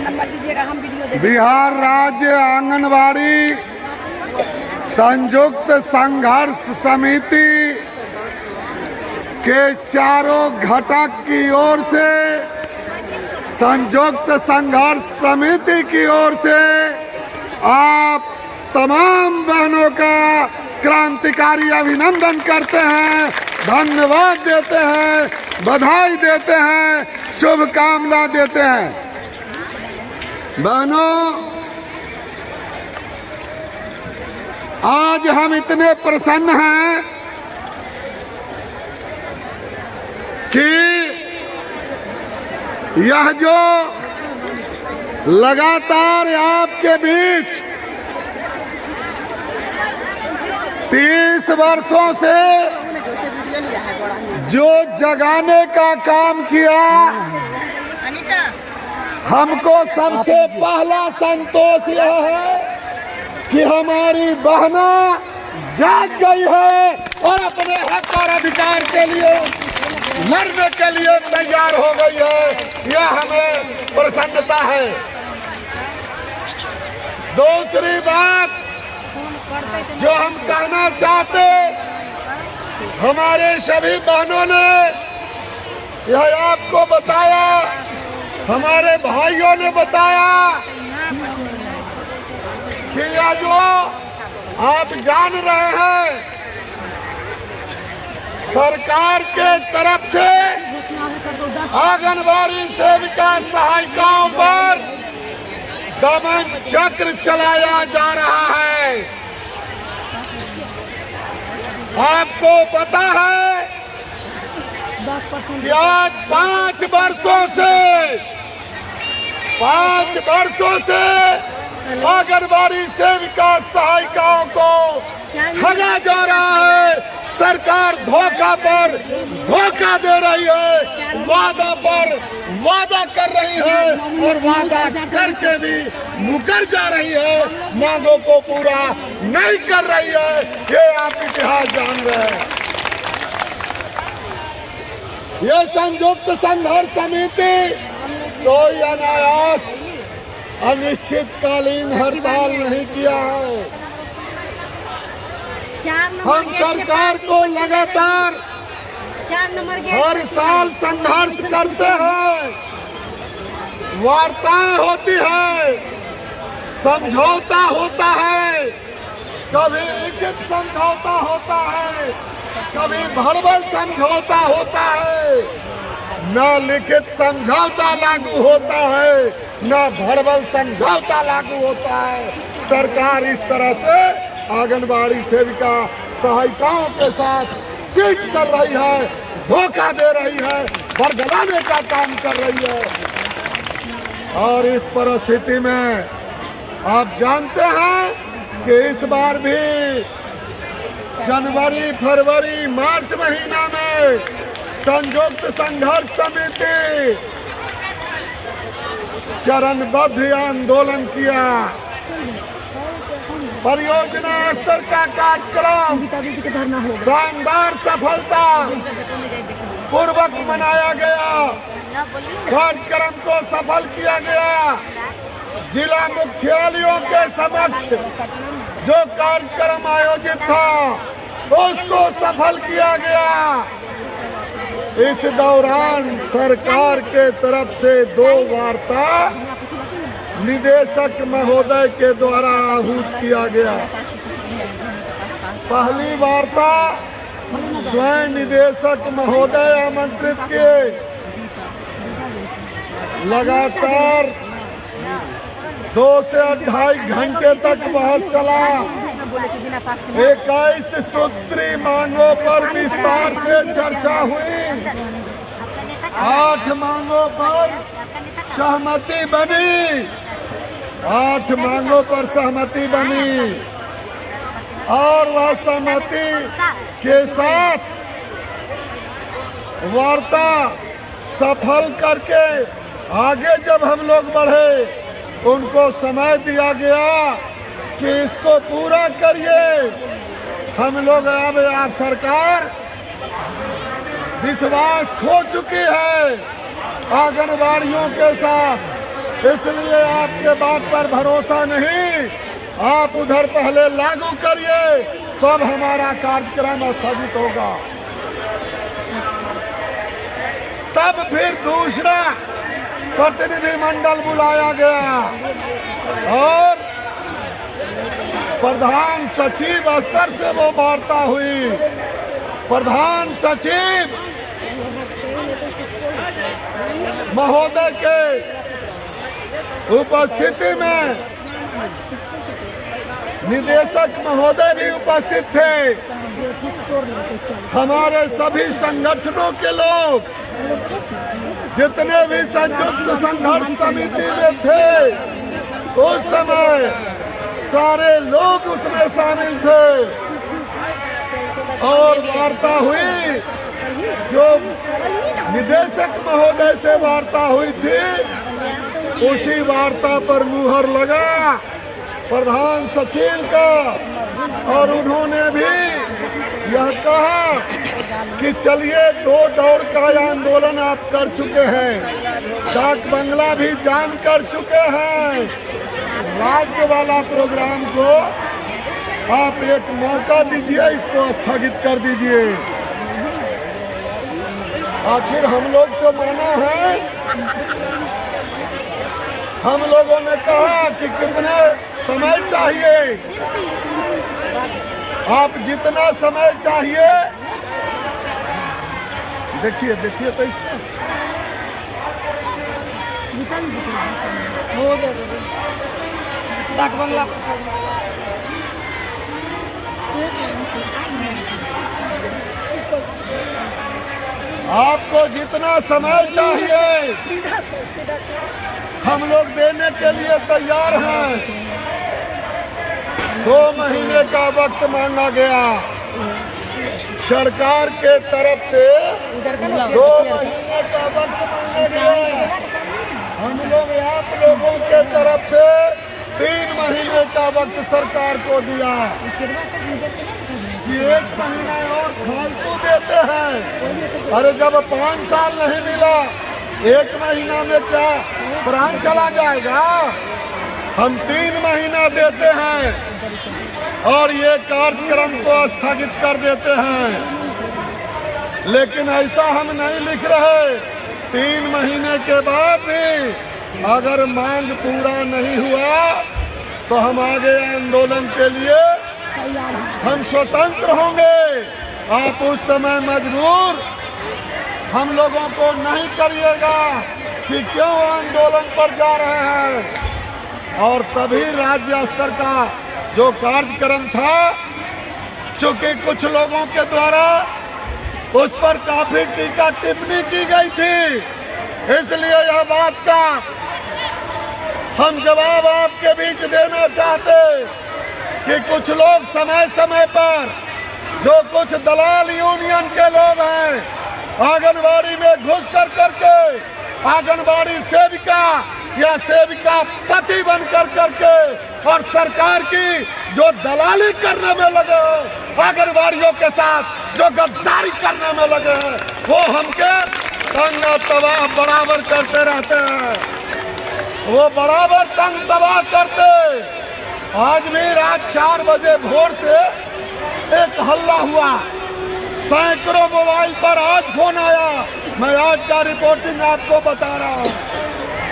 Number दीजिएगा, हम video दे। बिहार राज्य आंगनबाड़ी संयुक्त संघर्ष समिति के चारों घटक की ओर से, संयुक्त संघर्ष समिति की ओर से आप तमाम बहनों का क्रांतिकारी अभिनंदन करते हैं, धन्यवाद देते हैं, बधाई देते हैं, शुभकामना देते हैं। बहनों, आज हम इतने प्रसन्न हैं कि यह जो लगातार आपके बीच 30 वर्षों से जो जगाने का काम किया, हमको सबसे पहला संतोष यह है कि हमारी बहना जाग गई है और अपने हक और अधिकार के लिए लड़ने के लिए तैयार हो गई है। यह हमें प्रसन्नता है। दूसरी बात जो हम कहना चाहते, हमारे सभी बहनों ने यह आपको बताया, हमारे भाइयों ने बताया कि यह जो आप जान रहे हैं, सरकार के तरफ से आंगनबाड़ी सेविका सहायिकाओं पर दमन चक्र चलाया जा रहा है। आपको पता है कि आज 5 वर्षों से आंगनबाड़ी सेविका सहायिकाओं को ठगा जा रहा है। सरकार धोखा पर धोखा दे रही है, वादा पर वादा कर रही है और वादा करके भी मुकर जा रही है, मांगों को पूरा नहीं कर रही है। ये आप इतिहास जान रहे हैं। ये संयुक्त संघर्ष समिति कोई अनायास अनिश्चितकालीन हड़ताल नहीं किया है। हम सरकार को लगातार हर साल संघर्ष करते हैं, वार्ताएं होती है, समझौता होता है, कभी लिखित समझौता होता है, कभी भरबल समझौता होता है। न लिखित समझौता लागू होता है, न भरबल समझौता लागू होता है। सरकार इस तरह से आंगनबाड़ी सेविका सहायिकाओं के साथ चीट कर रही है, धोखा दे रही है, बरगलाने का काम कर रही है। और इस परिस्थिति में आप जानते हैं कि इस बार भी जनवरी, फरवरी, मार्च महीना में संयुक्त संघर्ष समिति चरणबद्ध आंदोलन किया। परियोजना स्तर का कार्यक्रम शानदार सफलता पूर्वक मनाया गया। कार्यक्रम को सफल किया गया। जिला मुख्यालयों के समक्ष जो कार्यक्रम आयोजित था उसको सफल किया गया। इस दौरान सरकार के तरफ से 2 वार्ता निदेशक महोदय के द्वारा आहूत किया गया। पहली वार्ता स्वयं निदेशक महोदय आमंत्रित किए। लगातार 2 से 2.5 घंटे तक बहस चला। 21 सूत्री मांगों पर विस्तार से चर्चा हुई। 8 मांगों पर सहमति बनी। 8 मांगों पर सहमति बनी और वह सहमति के साथ वार्ता सफल करके आगे जब हम लोग बढ़े, उनको समय दिया गया कि इसको पूरा करिए। हम लोग अब आप सरकार विश्वास खो चुकी है। आंगनबाड़ियों के साथ। इसलिए आपके बात पर भरोसा नहीं, आप उधर पहले लागू करिए, तब हमारा कार्यक्रम स्थगित होगा। तब फिर दूसरा प्रतिनिधिमंडल बुलाया गया और प्रधान सचिव स्तर से वो वार्ता हुई। प्रधान सचिव महोदय के उपस्थिति में निदेशक महोदय भी उपस्थित थे। हमारे सभी संगठनों के लोग, जितने भी संयुक्त संघर्ष समिति में थे, उस समय सारे लोग उसमें शामिल थे और वार्ता हुई। जो निदेशक महोदय से वार्ता हुई थी, उसी वार्ता पर मुहर लगा प्रधान सचिव का, और उन्होंने भी यह कहा कि चलिए 2 दौर का आंदोलन आप कर चुके हैं, डाक बंगला भी जाम कर चुके हैं, राज्य वाला प्रोग्राम को आप एक मौका दीजिए, इसको स्थगित कर दीजिए। आखिर हम लोग तो माना है, हम लोगों ने कहा कि कितने समय चाहिए, आप जितना समय चाहिए। देखिए देखिए तो इसमें डाक बंगला आपको जितना समय चाहिए हम लोग देने के लिए तैयार हैं। 2 महीने का वक्त मांगा गया सरकार के तरफ से। 2 महीने का वक्त मांगा गया। हम लोग आप लोगों के तरफ से 3 महीने का वक्त सरकार को दिया कि 1 महीना और फालतू देते हैं। अरे जब 5 साल नहीं मिला, 1 महीना में क्या प्राण चला जाएगा? हम 3 महीना देते हैं और ये कार्यक्रम को स्थगित कर देते हैं। लेकिन ऐसा हम नहीं लिख रहे। 3 महीने के बाद भी अगर मांग पूरा नहीं हुआ तो हम आगे आंदोलन के लिए हम स्वतंत्र होंगे। आप उस समय मजबूर हम लोगों को नहीं करिएगा कि क्यों आंदोलन पर जा रहे हैं। और तभी राज्य स्तर का जो कार्यक्रम था, चूंकि कुछ लोगों के द्वारा उस पर काफी टीका टिप्पणी की गई थी, इसलिए यह बात का हम जवाब आपके बीच देना चाहते कि कुछ लोग समय समय पर, जो कुछ दलाल यूनियन के लोग हैं, आंगनबाड़ी में घुस कर करके आंगनबाड़ी सेविका या सेविका पति बन कर करके और सरकार की जो दलाली करने में लगे हैं, आंगनबाड़ियों के साथ जो गद्दारी करने में लगे हैं, वो हमके तंग तबाह बराबर करते रहते हैं। वो बराबर तंग तबाह करते। आज भी रात 4 बजे भोर से एक हल्ला हुआ, सैकड़ों मोबाइल पर आज फोन आया। मैं आज का रिपोर्टिंग आपको बता रहा हूँ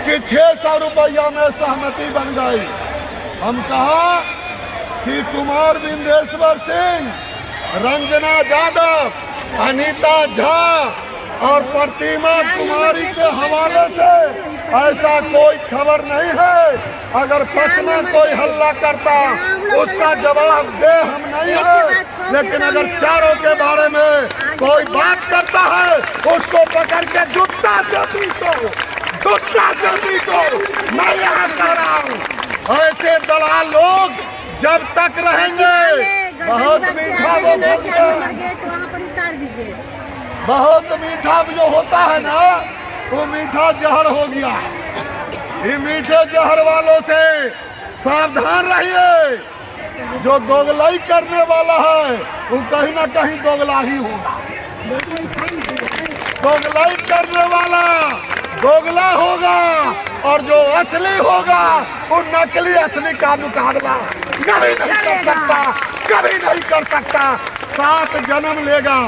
कि 600 रुपया में सहमति बन गई। हम कहा कि कुमार बिंदेश्वर सिंह, रंजना यादव, अनीता झा और प्रतिमा कुमारी के हवाले से ऐसा कोई खबर नहीं है। अगर पक्ष में कोई हल्ला करता उसका जवाब दे हम नहीं है, लेकिन अगर चारों के बारे में कोई बात करता है उसको पकड़ के जूता से पीटो, जूता से पीटो। मैं यहाँ कह रहा हूँ, ऐसे दलाल लोग जब तक रहेंगे, बहुत मीठा वो बोलते हैं, बहुत मीठा जो होता है ना, वो मीठा जहर हो गया। ये मीठे जहर वालों से सावधान रहिए। जो दोगलाई करने वाला है वो कहीं ना कहीं दोगला ही होगा। दोगलाई करने वाला दोगला होगा और जो असली होगा वो नकली असली का मुकाबला कभी नहीं कर सकता, कभी नहीं कर सकता। 7 जन्म लेगा,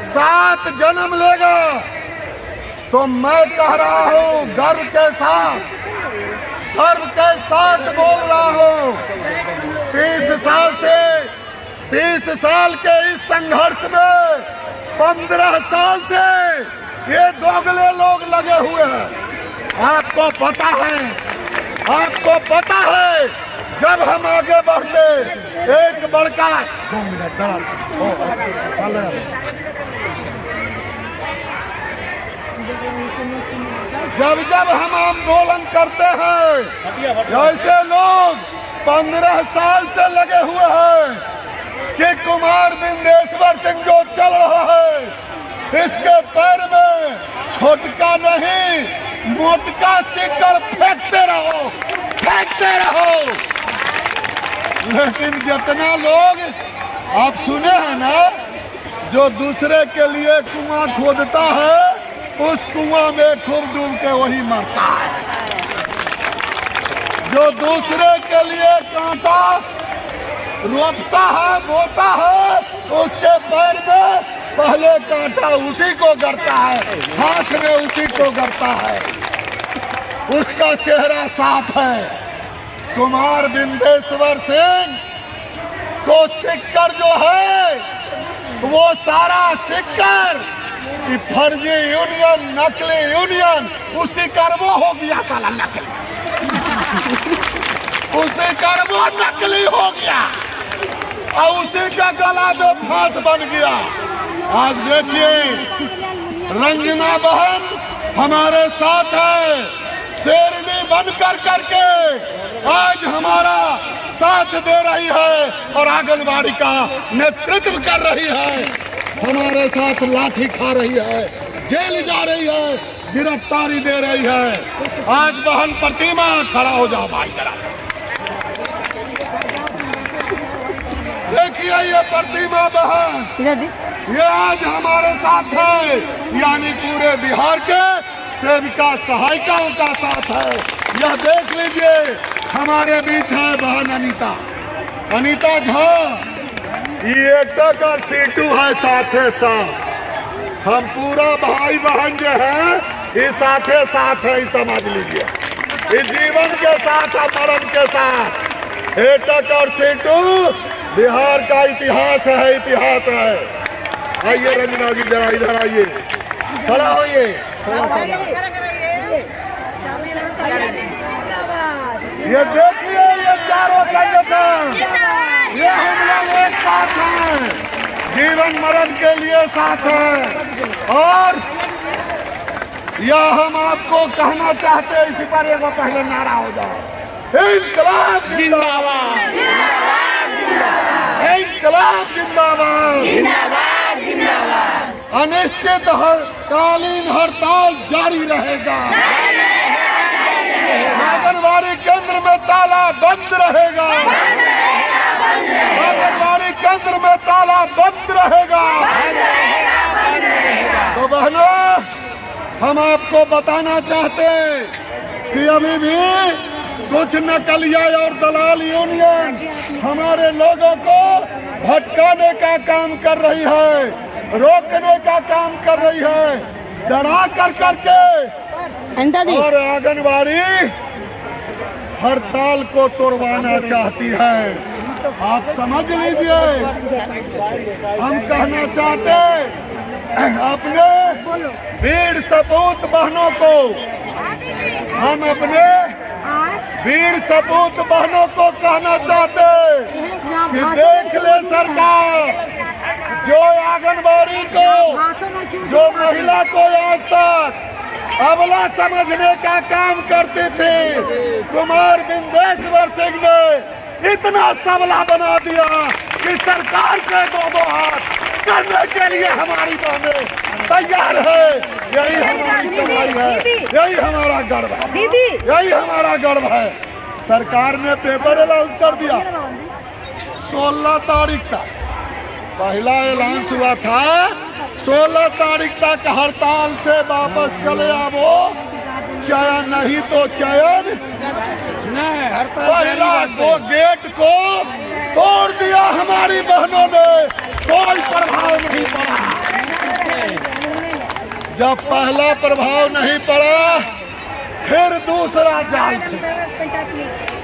7 जन्म लेगा। तो मैं कह रहा हूँ गर्व के साथ बोल रहा हूँ, 30 साल के इस संघर्ष में 15 साल से ये दोगले लोग लगे हुए हैं। आपको पता है जब हम आगे बढ़ते एक बड़का 2 मिनट जब हम आंदोलन करते हैं, ऐसे लोग 15 साल से लगे हुए हैं कि कुमार बिंदेश्वर सिंह जो चल रहा है इसके पैर में छोटका नहीं मोटका सिक्कर फेंकते रहो। लेकिन जितना लोग आप सुने हैं ना, जो दूसरे के लिए कुआं खोदता है उस कुआं में खूब डूब के वही मरता है। जो दूसरे के लिए कांटा रोपता है बोता है उसके पैर में पहले कांटा उसी को गड़ता है, हाथ में उसी को गड़ता है। उसका चेहरा साफ है। कुमार बिंदेश्वर सिंह को सिक्कर जो है वो सारा सिक्कर फर्जी यूनियन नकली यूनियन उसी कर वो हो गया साला नकली, उसी कर वो नकली हो गया और उसी का गला में फांस बन गया। आज देखिए रंजना बहन हमारे साथ है, शेरनी बन करके आज हमारा साथ दे रही है और आंगनबाड़ी का नेतृत्व कर रही है। हमारे साथ लाठी खा रही है, जेल जा रही है, गिरफ्तारी दे रही है। आज बहन प्रतिमा खड़ा हो जाओ भाई जरा, देखिए ये प्रतिमा बहन ये आज हमारे साथ है, यानी पूरे बिहार के सेविका सहायिकाओं का साथ है। यह देख लीजिए हमारे बीच है बहन अनीता झा, ये का सीटू है साथे साथ। हम पूरा भाई बहन जो है ये साथे साथ है, समझ लीजिए इस जीवन के साथ है मरण के साथ। एटक और सीटू बिहार का इतिहास है। आइए रंजना जी जरा इधर आइए, खड़ा होइए। ये देखिए ये चारों संगठन ये हम लोग एक साथ हैं, जीवन मरण के लिए साथ हैं। और यह हम आपको कहना चाहते हैं, इसी पर एक पहले नारा हो जाओ, इंकलाब जिंदाबाद, इंकलाब जिंदाबाद। अनिश्चित कालीन हड़ताल जारी रहेगा, आंगनबाड़ी केंद्र में ताला बंद रहेगा, आंगनबाड़ी केंद्र में ताला बंद रहेगा। तो बहनों हम आपको बताना चाहते कि अभी भी कुछ नकलिया और दलाल यूनियन हमारे लोगों को भटकाने का काम कर रही है, रोकने का काम कर रही है, डरा करके और आंगनबाड़ी हड़ताल को तोड़वाना चाहती है। आप समझ लीजिए हम कहना चाहते अपने वीर सपूत बहनों को, हम अपने वीर सपूत बहनों को कहना चाहते कि देख ले सरकार, जो आंगनबाड़ी को, जो महिला को आज तक अबला समझने का काम करते थे, कुमार बिंदेश्वर सिंह ने इतना सबला बना दिया कि सरकार के दो हाथ करने के लिए हमारी बहनें तैयार है। यही हमारी कमाई है, यही हमारा गर्व है, यही हमारा गर्व है। सरकार ने पेपर अनाउंस कर दिया 16 तारीख तक, पहला ऐलान हुआ था 16 तारीख तक हड़ताल से वापस चले आवो, चाहे नहीं तो चयन। पहला दो गेट को तोड़ दिया हमारी बहनों ने, कोई प्रभाव नहीं पड़ा। जब पहला प्रभाव नहीं पड़ा, फिर दूसरा जाल थे।